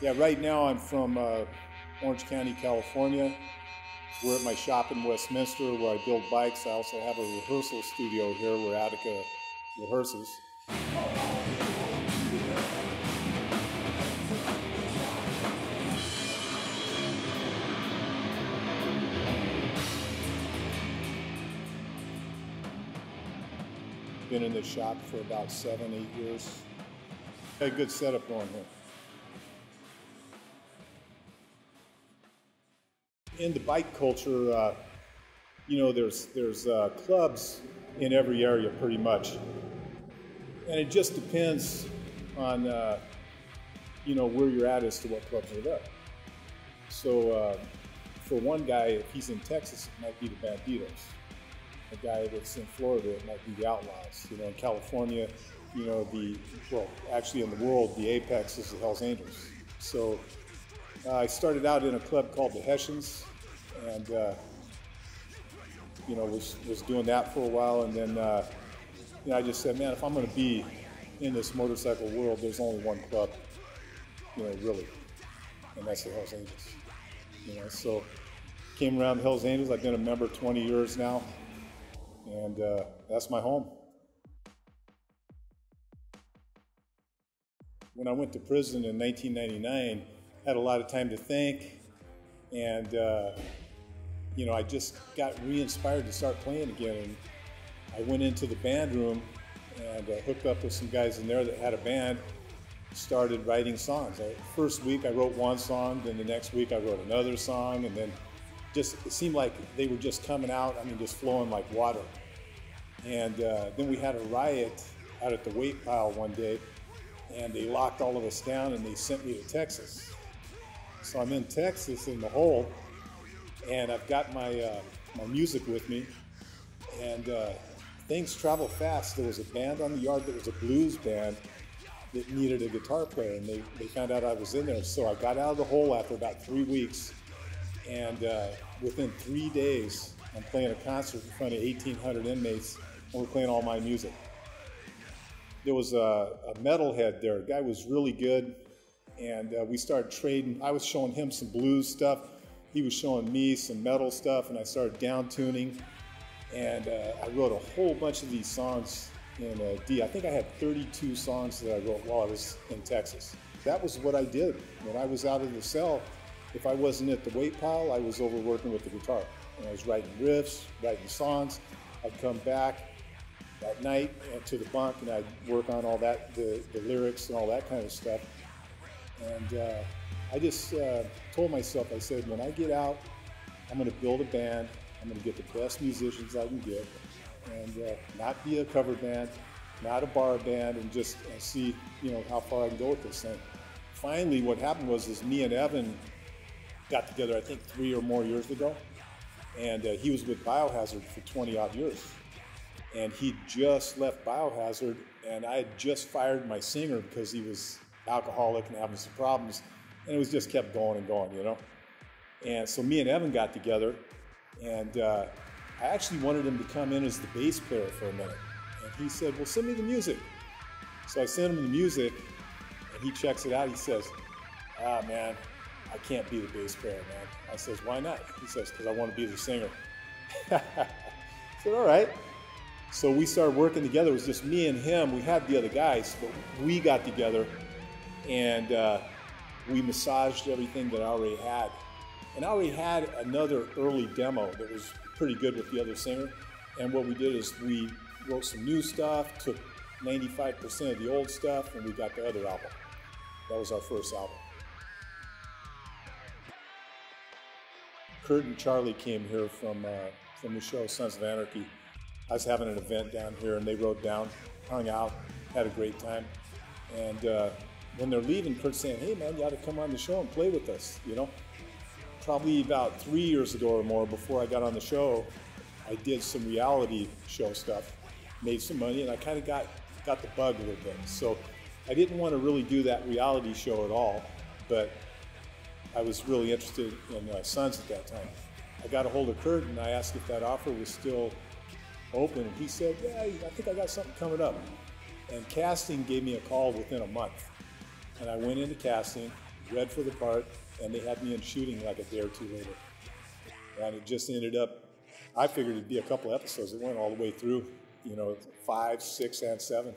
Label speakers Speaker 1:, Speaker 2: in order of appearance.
Speaker 1: Yeah, right now I'm from Orange County, California. We're at my shop in Westminster where I build bikes. I also have a rehearsal studio here where Attica rehearses. Been in this shop for about 7-8 years. Got a good setup going here. In the bike culture, you know, there's clubs in every area pretty much, and it just depends on you know, where you're at as to what clubs are there. So for one guy, if he's in Texas, it might be the Banditos. A guy that's in Florida, it might be the Outlaws. You know, in California, you know, well, actually in the world, the apex is the Hells Angels. So I started out in a club called the Hessians, and you know, was doing that for a while, and then you know, I just said, man, if I'm going to be in this motorcycle world, there's only one club, you know, really, and that's the Hells Angels. You know, so came around the Hells Angels. I've been a member 20 years now, and that's my home. When I went to prison in 1999, I had a lot of time to think, and you know, I just got re-inspired to start playing again. And I went into the band room and hooked up with some guys in there that had a band, started writing songs. First week I wrote one song, then the next week I wrote another song, and then just, it seemed like they were just coming out, I mean, just flowing like water. And then we had a riot out at the weight pile one day, and they locked all of us down and they sent me to Texas. So I'm in Texas in the hole, and I've got my my music with me, and things travel fast. There was a band on the yard that was a blues band that needed a guitar player, and they found out I was in there. So I got out of the hole after about 3 weeks, and within 3 days, I'm playing a concert in front of 1,800 inmates, and we're playing all my music. There was a metalhead there. The guy was really good, and we started trading. I was showing him some blues stuff. He was showing me some metal stuff, and I started down tuning. And I wrote a whole bunch of these songs in D. I think I had 32 songs that I wrote while I was in Texas. That was what I did. When I was out of the cell, if I wasn't at the weight pile, I was over working with the guitar. And I was writing riffs, writing songs. I'd come back at night to the bunk, and I'd work on all that, the lyrics and all that kind of stuff. And I just told myself, I said, when I get out, I'm going to build a band. I'm going to get the best musicians I can get, and not be a cover band, not a bar band, and just see, you know, how far I can go with this thing. Finally, what happened was me and Evan got together, I think 3 or more years ago, and he was with Biohazard for 20-odd years. And he just left Biohazard, and I had just fired my singer because he was alcoholic and having some problems, and it was just kept going and going, you know. And so me and Evan got together, and I actually wanted him to come in as the bass player for a minute. And he said, well, send me the music. So I sent him the music, and he checks it out. He says, ah, man, I can't be the bass player, man. I says, why not? He says, because I want to be the singer. I said, all right. So we started working together. It was just me and him. We had the other guys, but we got together, and we massaged everything that I already had. And I already had another early demo that was pretty good with the other singer. And what we did is we wrote some new stuff, took 95% of the old stuff, and we got the other album. That was our first album. Kurt and Charlie came here from the show Sons of Anarchy. I was having an event down here, and they rode down, hung out, had a great time. And when they're leaving, Kurt's saying, hey man, you ought to come on the show and play with us, you know? Probably about 3 years ago or more, before I got on the show, I did some reality show stuff, made some money, and I kind of got the bug a little bit. So I didn't want to really do that reality show at all, but I was really interested in Sons at that time. I got a hold of Kurt, and I asked if that offer was still open, and he said, yeah, I think I got something coming up. And casting gave me a call within a month. And I went into casting, read for the part, and they had me in shooting like a day or two later. And it just ended up, I figured it'd be a couple episodes. It went all the way through, 5, 6, and 7.